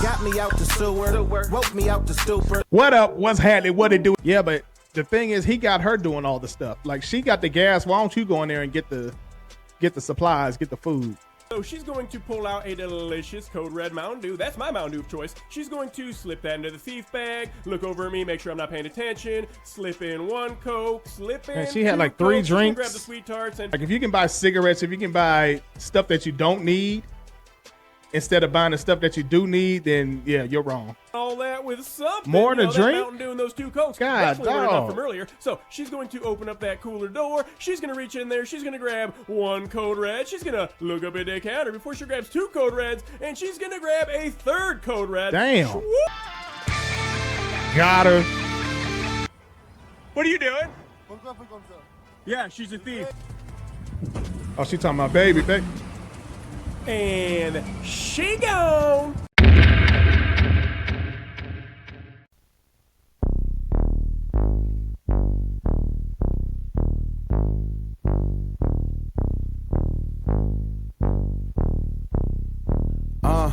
Got me out the sewer, woke me out the stupor. What up? What's happening? What it do? Yeah, but the thing is, he got her doing all the stuff. Like, she got the gas. Why don't you go in there and get the supplies, get the food? So she's going to pull out a delicious Code Red Mountain Dew. That's my Mountain Dew of choice. She's going to slip that into the thief bag, look over at me, make sure I'm not paying attention, slip in one Coke, slip in And she had two like 3 Cokes, drinks. grab the sweet tarts, and Like, if you can buy cigarettes, if you can buy stuff that you don't need instead of buying the stuff that you do need, then yeah, you're wrong. all that with something. More to that drink? Mountain Dew and those 2 Cokes. God, Definitely were enough dog. from earlier. So she's going to open up that cooler door. She's going to reach in there. She's going to grab 1 Code Red. She's going to look up at the counter before she grabs 2 Code Reds, and she's going to grab a 3rd Code Red. Damn. Swoop. Got her. What are you doing? Yeah, she's a thief. Oh, she talking about baby. And she gone.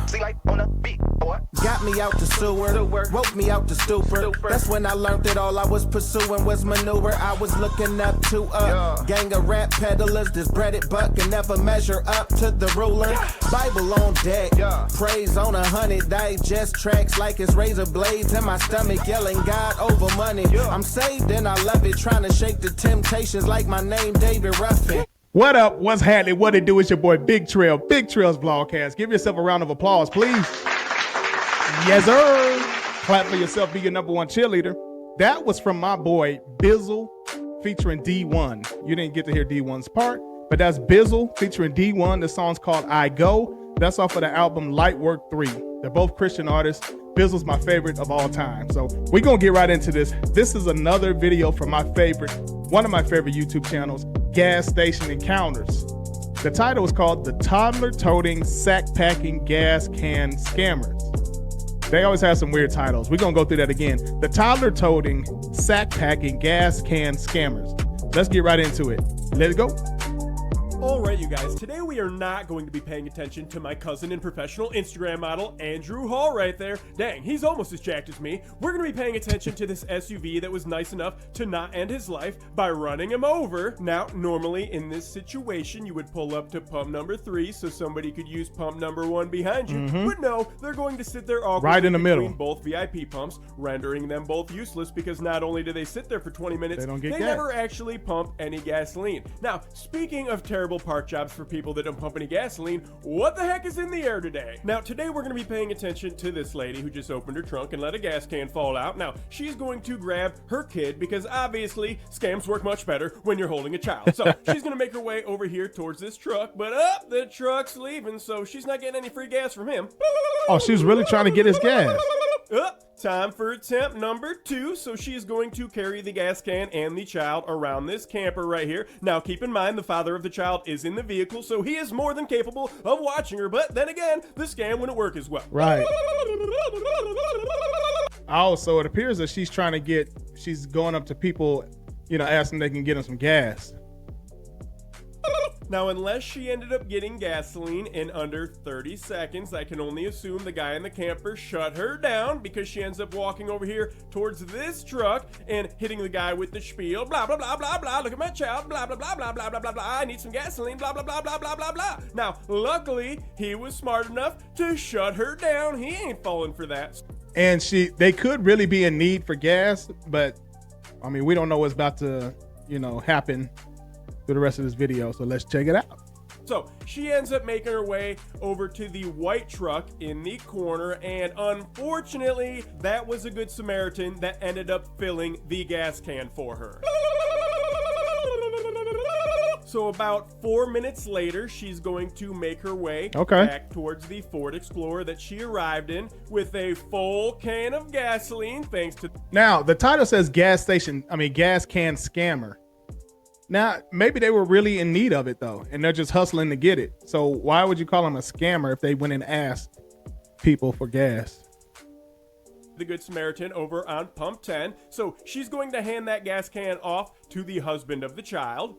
See light on the beat, boy. Got me out the sewer, woke me out the stupor. That's when I learned that all I was pursuing was manure. I was looking up to a gang of rap peddlers. This breaded buck can never measure up to the ruler. Bible on deck, praise on 100 digest tracks like it's razor blades in my stomach, yelling God over money. I'm saved and I love it, trying to shake the temptations like my name David Ruffin. What up? What's happening? What it do? It's your boy Big Trail, Big Trail's Vlogcast. Give yourself a round of applause, please. Yes, sir. Clap for yourself. Be your #1 cheerleader. That was from my boy Bizzle featuring D1. You didn't get to hear D1's part, but that's Bizzle featuring D1. The song's called I Go. That's off of the album Lightwork 3. They're both Christian artists. Bizzle's my favorite of all time. So we're going to get right into this. This is another video from one of my favorite YouTube channels, Gas Station Encounters. The title is called The Toddler Toting Sack Packing Gas Can Scammers. They always have some weird titles. We're going to go through that again. The Toddler Toting Sack Packing Gas Can Scammers. Let's get right into it. Let's go. Alright, you guys, today we are not going to be paying attention to my cousin and professional Instagram model, Andrew Hall, right there. Dang, he's almost as jacked as me. We're going to be paying attention to this SUV that was nice enough to not end his life by running him over. Now, normally in this situation, you would pull up to pump number 3 so somebody could use pump number 1 behind you. But no, they're going to sit there awkwardly right in the between middle. both VIP pumps, rendering them both useless because not only do they sit there for 20 minutes, They don't get gas. never actually pump any gasoline. Now, speaking of terrible park jobs for people that don't pump any gasoline, what the heck is in the air today? Now, today we're going to be paying attention to this lady who just opened her trunk and let a gas can fall out. Now, she's going to grab her kid because obviously scams work much better when you're holding a child. So she's going to make her way over here towards this truck, but the truck's leaving, so she's not getting any free gas from him. Oh, she was really trying to get his gas. Time for attempt number 2. So she is going to carry the gas can and the child around this camper right here. Now, keep in mind, the father of the child is in the vehicle, so he is more than capable of watching her. But then again, the scam wouldn't work as well. Right. Oh, so it appears that she's going up to people, asking if they can get them some gas. Now, unless she ended up getting gasoline in under 30 seconds, I can only assume the guy in the camper shut her down because she ends up walking over here towards this truck and hitting the guy with the spiel, blah, blah, blah, blah, blah, look at my child, blah, blah, blah, blah, blah, blah, blah, blah, I need some gasoline, blah, blah, blah, blah, blah, blah, blah. Now, luckily, he was smart enough to shut her down. He ain't falling for that. And they could really be in need for gas, but, I mean, we don't know what's about to, happen through the rest of this video, so let's check it out. So she ends up making her way over to the white truck in the corner, and unfortunately, that was a good Samaritan that ended up filling the gas can for her. So about 4 minutes later, she's going to make her way back towards the Ford Explorer that she arrived in with a full can of gasoline, thanks to... Now, the title says gas can scammer. Now, maybe they were really in need of it, though, and they're just hustling to get it. So why would you call them a scammer if they went and asked people for gas? The Good Samaritan over on pump 10. So she's going to hand that gas can off to the husband of the child.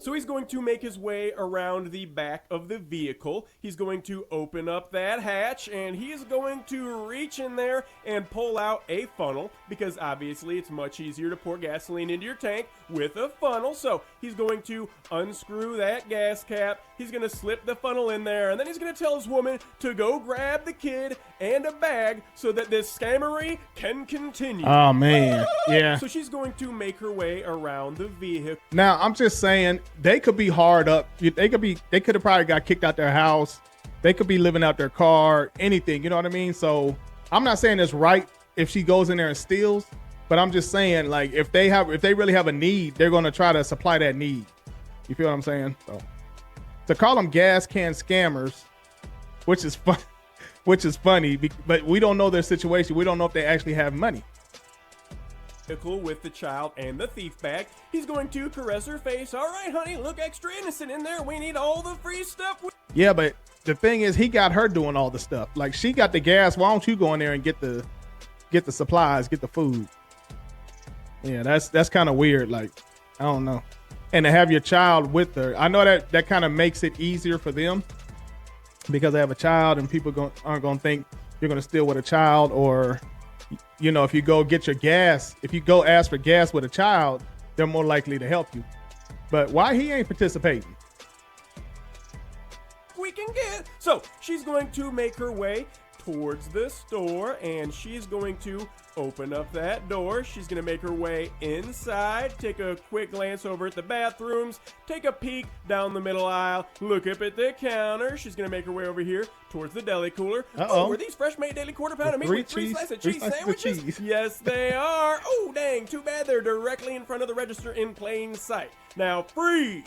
So he's going to make his way around the back of the vehicle. He's going to open up that hatch, and he's going to reach in there and pull out a funnel, because obviously it's much easier to pour gasoline into your tank with a funnel. So he's going to unscrew that gas cap. He's going to slip the funnel in there, and then he's going to tell his woman to go grab the kid and a bag so that this scammery can continue. Oh, man. Yeah. So she's going to make her way around the vehicle. Now, I'm just saying, they could be hard up. They could have probably got kicked out their house. They could be living out their car, anything. You know what I mean? So I'm not saying it's right if she goes in there and steals, but I'm just saying, like, if they really have a need, they're going to try to supply that need. You feel what I'm saying? So to call them gas can scammers, which is fun, funny, but we don't know their situation. We don't know if they actually have money. With the child and the thief bag. He's going to caress her face. All right, honey, look extra innocent in there. We need all the free stuff. Yeah, but the thing is, he got her doing all the stuff. Like, she got the gas. Why don't you go in there and get the supplies, get the food? Yeah, that's kind of weird. Like, I don't know. And to have your child with her, I know that kind of makes it easier for them because they have a child, and people aren't going to think you're going to steal with a child. Or, you know, if you go get your gas, if you go ask for gas with a child, they're more likely to help you. But why he ain't participating? We can get. So she's going to make her way towards the store, and she's going to open up that door. She's going to make her way inside, take a quick glance over at the bathrooms, take a peek down the middle aisle, look up at the counter. She's going to make her way over here towards the deli cooler. Oh, were these fresh made daily quarter pounder meat with three slices of cheese sandwiches? Yes, they are. Oh, dang, too bad they're directly in front of the register in plain sight. Now, freeze.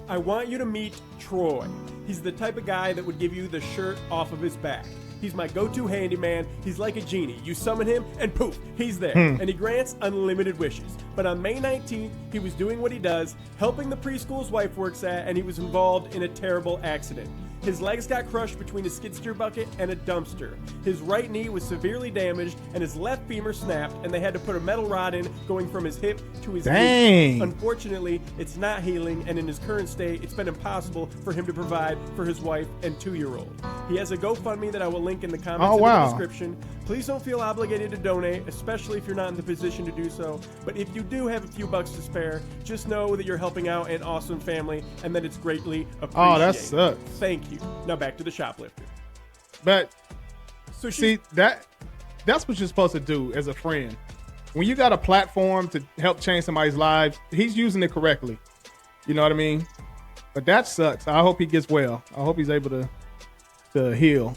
I want you to meet Troy. He's the type of guy that would give you the shirt off of his back. He's my go-to handyman. He's like a genie. You summon him, and poof, he's there. And he grants unlimited wishes. But on May 19th, he was doing what he does, helping the preschool his wife works at, and he was involved in a terrible accident. His legs got crushed between a skid steer bucket and a dumpster. His right knee was severely damaged, and his left femur snapped, and they had to put a metal rod in going from his hip to his knee. Unfortunately, it's not healing, and in his current state, it's been impossible for him to provide for his wife and 2-year-old. He has a GoFundMe that I will link in the comments in the description. Please don't feel obligated to donate, especially if you're not in the position to do so. But if you do have a few bucks to spare, just know that you're helping out an awesome family, and that it's greatly appreciated. Oh, that sucks. Thank you. Now back to the shoplifter. But so see, that's what you're supposed to do as a friend. When you got a platform to help change somebody's lives, he's using it correctly. You know what I mean? But that sucks. I hope he gets well. I hope he's able to heal.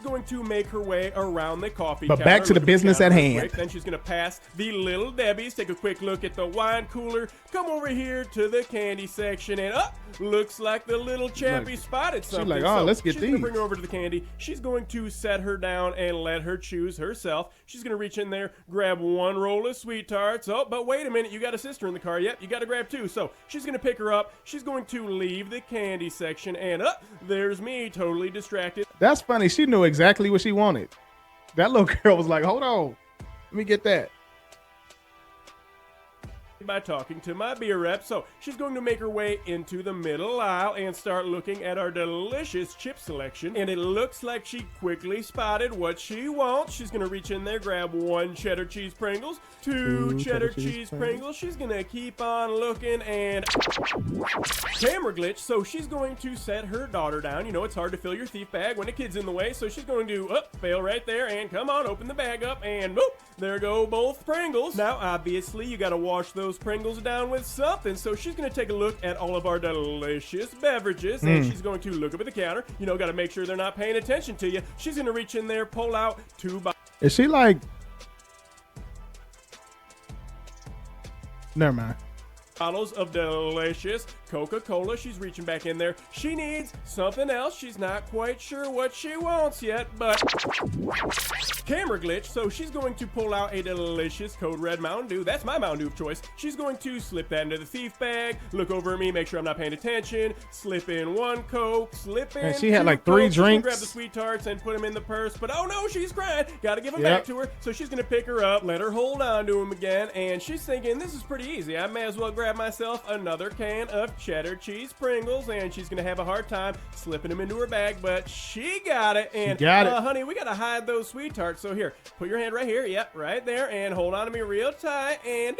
Going to make her way around the coffee but counter. Back to the business at hand. Quick. Then she's going to pass the Little Debbie's, take a quick look at the wine cooler, come over here to the candy section, and looks like the little chappie spotted something. She's like, oh, let's get she's these. She's going to bring her over to the candy. She's going to set her down and let her choose herself. She's going to reach in there, grab one roll of Sweet Tarts. Oh, but wait a minute, you got a sister in the car. Yep, you got to grab two. So she's going to pick her up. She's going to leave the candy section, and there's me, totally distracted. That's funny. She knew exactly what she wanted. That little girl was like, hold on, let me get that. By talking to my beer rep. So she's going to make her way into the middle aisle and start looking at our delicious chip selection. And it looks like she quickly spotted what she wants. She's going to reach in there, grab one cheddar cheese Pringles, two cheddar cheese Pringles. She's going to keep on looking, and camera glitch. So she's going to set her daughter down. You know, it's hard to fill your thief bag when a kid's in the way. So she's going to fail right there, and come on, open the bag up, and boop, there go both Pringles. Now, obviously, you got to wash those Pringles down with something. So she's going to take a look at all of our delicious beverages, and she's going to look up at the counter. You know, got to make sure they're not paying attention to you. She's going to reach in there, pull out 2 bottles. Is she like... Never mind. Bottles of delicious Coca-Cola. She's reaching back in there. She needs something else. She's not quite sure what she wants yet, but camera glitch. So she's going to pull out a delicious Code Red Mountain Dew. That's my Mountain Dew of choice. She's going to slip that into the thief bag, look over at me, make sure I'm not paying attention, slip in 1 Coke, slip in and she had like 3 Cokes. drinks. Grab the Sweet Tarts and put them in the purse, but oh no, she's crying. Gotta give them back to her. So she's gonna pick her up, let her hold on to them again, and she's thinking, this is pretty easy. I may as well grab grab myself another can of cheddar cheese Pringles, and she's gonna have a hard time slipping them into her bag, but she got it. And honey, we gotta hide those sweet tarts. So here, put your hand right here. Yep, right there, and hold on to me real tight. And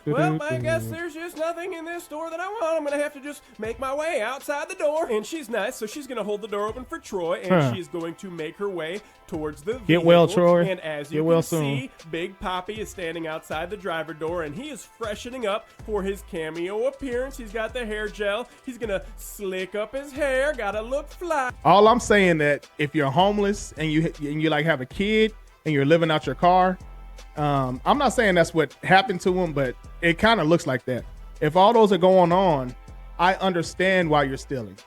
well, I guess there's just nothing in this store that I want. I'm gonna have to just make my way outside the door. And she's nice, so she's gonna hold the door open for Troy, and she's going to make her way towards the vehicle. Get well, Troy. And as you can see, Big Poppy is standing outside the driver door, and he is freshening up for his cameo appearance. He's got the hair gel. He's gonna slick up his hair. Gotta look fly. All I'm saying that if you're homeless and you like have a kid and you're living out your car, I'm not saying that's what happened to him, but it kind of looks like that. If all those are going on, I understand why you're stealing.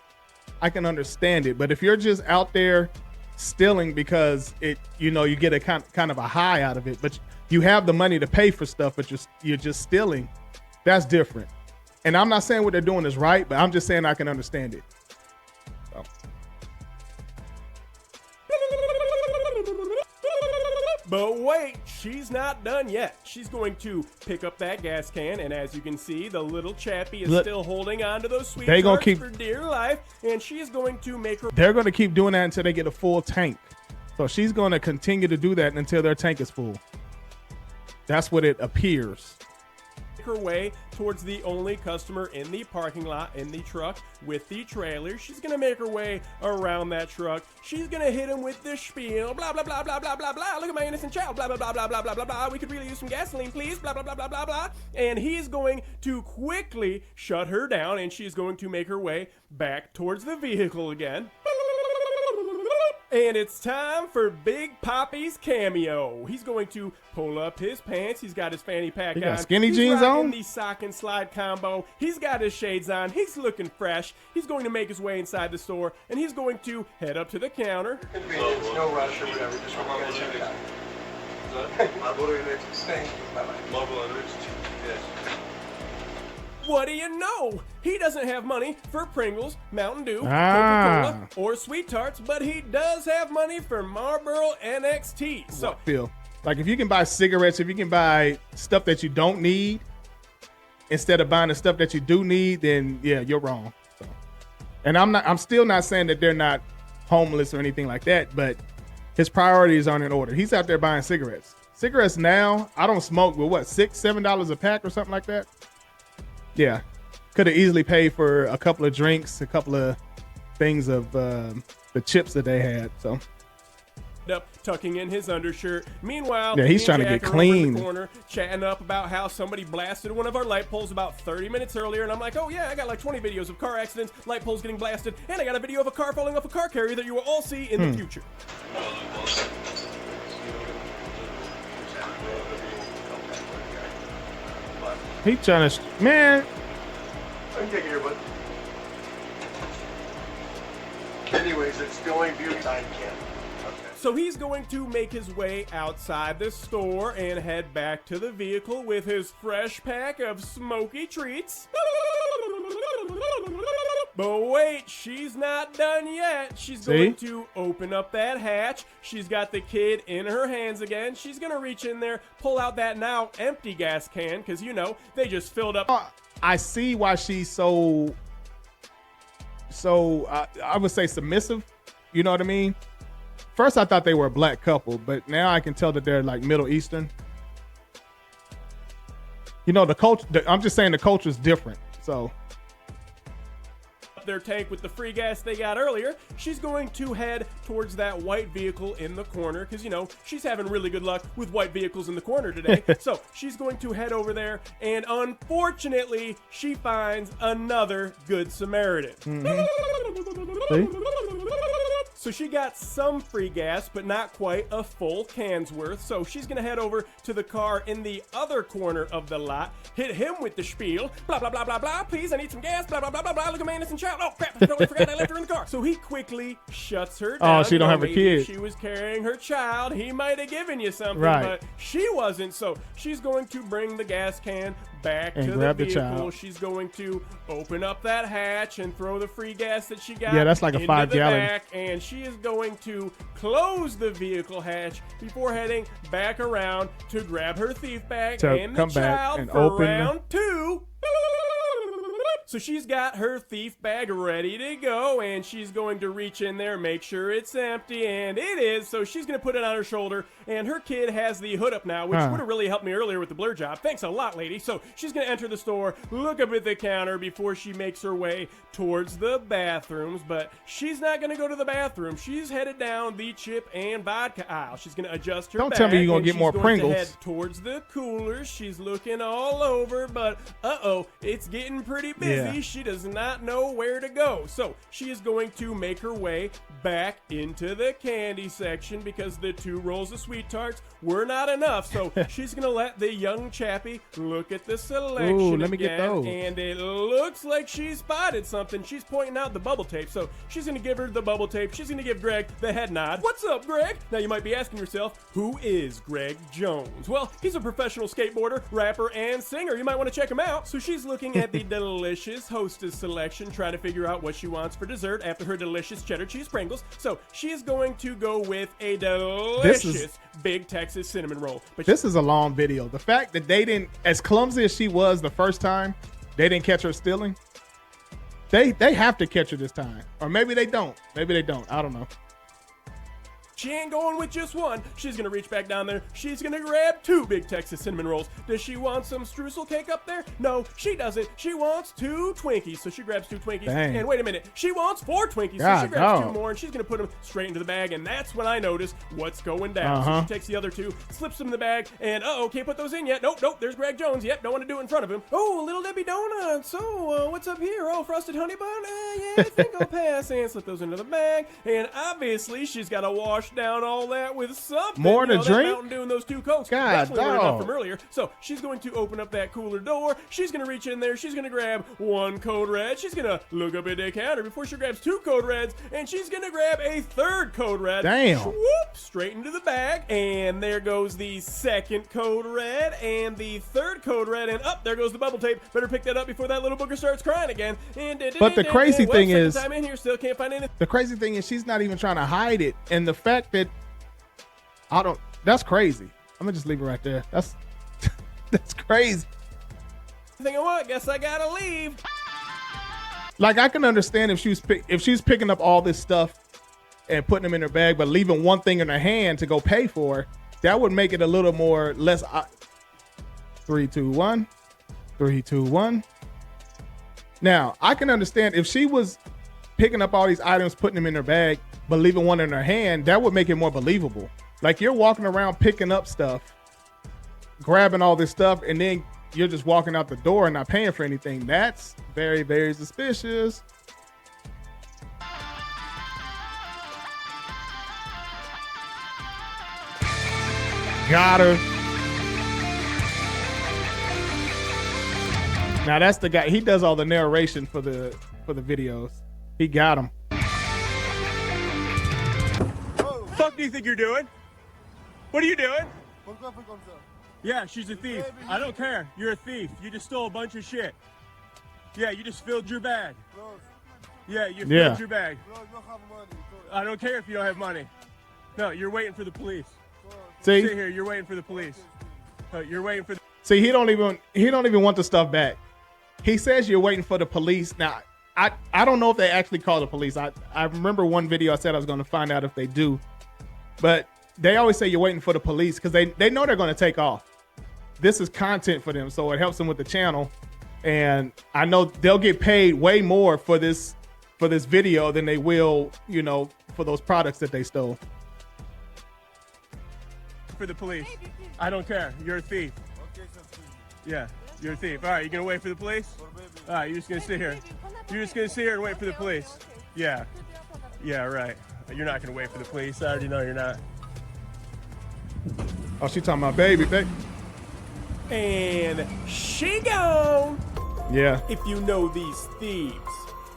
I can understand it. But if you're just out there stealing because you get a kind of a high out of it, but you have the money to pay for stuff, but you're just stealing, that's different. And I'm not saying what they're doing is right, but I'm just saying I can understand it. So. But wait, she's not done yet. She's going to pick up that gas can, and as you can see, the little chappie is still holding on to those sweet tarts for dear life, and she is going to make her... They're going to keep doing that until they get a full tank. So she's going to continue to do that until their tank is full. That's what it appears. Her way towards the only customer in the parking lot in the truck with the trailer. She's gonna make her way around that truck. She's gonna hit him with the spiel, blah blah blah blah blah blah blah. Look at my innocent child, blah blah blah blah blah blah blah blah. We could really use some gasoline, please, blah blah blah blah blah blah. And he's going to quickly shut her down, and she's going to make her way back towards the vehicle again. And it's time for Big Poppy's cameo. He's going to pull up his pants. He's got his fanny pack on. Skinny jeans on? The sock and slide combo. He's got his shades on. He's looking fresh. He's going to make his way inside the store, and he's going to head up to the counter. No rush or whatever. Just want to check it out. Yes. What do you know? He doesn't have money for Pringles, Mountain Dew, Coca-Cola, or Sweet Tarts, but he does have money for Marlboro NXT. So, feel like if you can buy cigarettes, if you can buy stuff that you don't need instead of buying the stuff that you do need, then yeah, you're wrong. So, and I'm still not saying that they're not homeless or anything like that, but his priorities aren't in order. He's out there buying cigarettes. Cigarettes now, I don't smoke, but what, $6, $7 a pack or something like that? Yeah, could have easily paid for a couple of drinks, a couple of things of the chips that they had. So, up tucking in his undershirt. Meanwhile, yeah, he's trying to get clean. In the corner, chatting up about how somebody blasted one of our light poles about 30 minutes earlier, and I'm like, oh yeah, I got like 20 videos of car accidents, light poles getting blasted, and I got a video of a car falling off a car carrier that you will all see in the future. He trying to, man. I can take it here, bud. Anyways, it's the only view I can. Okay. So he's going to make his way outside the store and head back to the vehicle with his fresh pack of smoky treats. But wait, she's not done yet. She's going to open up that hatch. She's got the kid in her hands again. She's going to reach in there, pull out that now empty gas can, because, you know, they just filled up. I see why she's so I would say submissive. You know what I mean? First, I thought they were a black couple, but now I can tell that they're like Middle Eastern. You know, the culture, I'm just saying the culture is different. So their tank with the free gas they got earlier, she's going to head towards that white vehicle in the corner because, you know, she's having really good luck with white vehicles in the corner today. So she's going to head over there, and unfortunately, she finds another Good Samaritan. So she got some free gas, but not quite a full can's worth. So she's going to head over to the car in the other corner of the lot, hit him with the spiel, blah, blah, blah, blah, blah, please, I need some gas, blah, blah, blah, blah, blah, look at my innocent child. Oh, crap, I totally forgot I left her in the car. So he quickly shuts her down. Oh, she don't have a kid. If she was carrying her child, he might have given you something, right, but she wasn't. So she's going to bring the gas can back And to the grab the vehicle. child. She's going to open up that hatch and throw the free gas that she got. Yeah, that's like a into 5 the gallon. back, and she is going to close the vehicle hatch before heading back around to grab her thief bag To and the come back child and for open the- round 2. So she's got her thief bag ready to go, and she's going to reach in there, make sure it's empty, and it is. So she's going to put it on her shoulder, and her kid has the hood up now, which would have really helped me earlier with the blur job. Thanks a lot, lady. So she's going to enter the store, look up at the counter before she makes her way towards the bathrooms, but she's not going to go to the bathroom. She's headed down the chip and vodka aisle. She's going to adjust her Don't bag, tell me you're gonna and get she's more going Pringles. to head towards the coolers. She's looking all over, but uh-oh, it's getting pretty busy. Yeah. She does not know where to go. So she is going to make her way back into the candy section because the 2 rolls of Sweet Tarts were not enough. So she's going to let the young chappie look at the selection Ooh, let me get again, those. and it looks like she spotted something. She's pointing out the bubble tape. So she's going to give her the bubble tape. She's going to give Greg the head nod. What's up, Greg? Now you might be asking yourself, who is Greg Jones? Well, he's a professional skateboarder, rapper, and singer. You might want to check him out. So she's looking at the delicious Hostess selection, trying to figure out what she wants for dessert after her delicious cheddar cheese Pringles. So she is going to go with a delicious Big Texas cinnamon roll. But This is a long video. The fact that they didn't, as clumsy as she was the first time, they didn't catch her stealing. They have to catch her this time. Or maybe they don't. Maybe they don't. I don't know. she ain't going with just one. She's going to reach back down there. She's going to grab 2 Big Texas cinnamon rolls. Does she want some streusel cake up there? No, she doesn't. She wants 2 Twinkies. So she grabs 2 Twinkies. Dang. And wait a minute. She wants 4 Twinkies. So God, she grabs no. 2 more, and she's going to put them straight into the bag. And that's when I notice what's going down. So she takes the other 2, slips them in the bag, and uh-oh, can't put those in yet. Nope, there's Greg Jones. Yep, don't want to do it in front of him. Oh, Little Debbie Donuts. So, what's up here? Oh, frosted honey bun? Yeah, I think I'll pass. And slip those into the bag. And obviously, she's got to wash down all that with something. More to that drink? Mountain Dew and those 2 Cokes. God, Definitely weren't enough dog. from earlier. So she's going to open up that cooler door. She's going to reach in there. She's going to grab 1 Code Red. She's going to look up at the counter before she grabs 2 Code Reds. And she's going to grab a 3rd Code Red. Damn. Whoop, straight into the bag. And there goes the 2nd Code Red and the 3rd Code Red. And up there goes the bubble tape. Better pick that up before that little booger starts crying again. But the crazy thing is- time in here, still can't find anything. The crazy thing is she's not even trying to hide it. And the fact that that's crazy. I'm gonna just leave it right there. That's crazy. I want. Guess I gotta leave. Like, I can understand if she's picking up all this stuff and putting them in her bag, but leaving one thing in her hand to go pay for, that would make it a little more less. 3, 2, 1. 3, 2, 1. Now, I can understand if she was picking up all these items, putting them in her bag, but leaving one in her hand, that would make it more believable. Like, you're walking around picking up stuff, grabbing all this stuff, and then you're just walking out the door and not paying for anything. That's very, very suspicious. Got her. Now that's the guy. He does all the narration for the videos. He got him. Fuck do you think you're doing? What are you doing? Yeah, she's a thief. I don't care. You're a thief. You just stole a bunch of shit. Yeah, you just filled your bag. Yeah, you filled your bag. I don't care if you don't have money. No, you're waiting for the police. See, Sit here. You're waiting for the police. You're waiting for. see, he don't even want the stuff back. He says you're waiting for the police. Now, I don't know if they actually call the police. I remember one video I said I was going to find out if they do, but they always say you're waiting for the police because they know they're going to take off. This is content for them, so it helps them with the channel. And I know they'll get paid way more for this video than they will, for those products that they stole. For the police. I don't care. You're a thief. Yeah, you're a thief. All right, you gonna wait for the police? All right, you're just gonna sit here. You're just gonna sit here and wait for the police. Yeah. Yeah, right. You're not gonna wait for the police. I already know you're not. Oh, she talking about baby. And she gone. Yeah. If you know these thieves,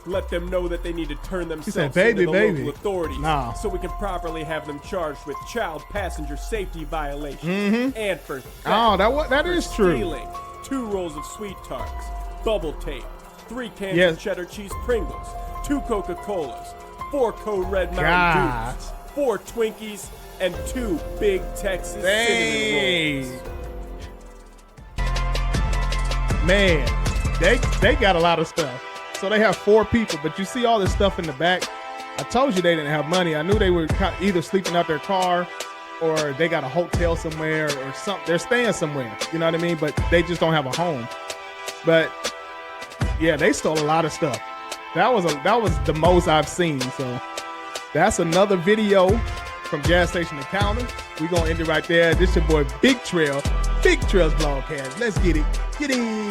let them know that they need to turn themselves said, "Baby, into the baby." local authorities Nah. so we can properly have them charged with child passenger safety violations and for theft, Oh, that is true. stealing, 2 rolls of sweet tarts, bubble tape, 3 cans Yes. of cheddar cheese Pringles, 2 Coca-Colas, 4 Code Red Mountain God. Dews, 4 Twinkies, and 2 Big Texas Dang. cinnamon rolls. Man, they got a lot of stuff. So they have 4 people, but you see all this stuff in the back. I told you they didn't have money. I knew they were either sleeping out their car or they got a hotel somewhere or something. They're staying somewhere, you know what I mean? But they just don't have a home. But yeah, they stole a lot of stuff. That was the most I've seen. So that's another video from Gas Station Encounters. We're gonna end it right there. This your boy Big TRELL'Z Vlogcast. Let's get it. Get in.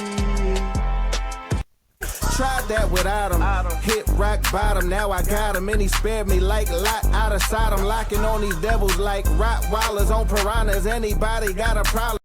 Tried that without him. Hit rock bottom, now I got him. And he spared me like Lot out of Sodom. Locking on these devils like Rottweilers on piranhas. Anybody got a problem?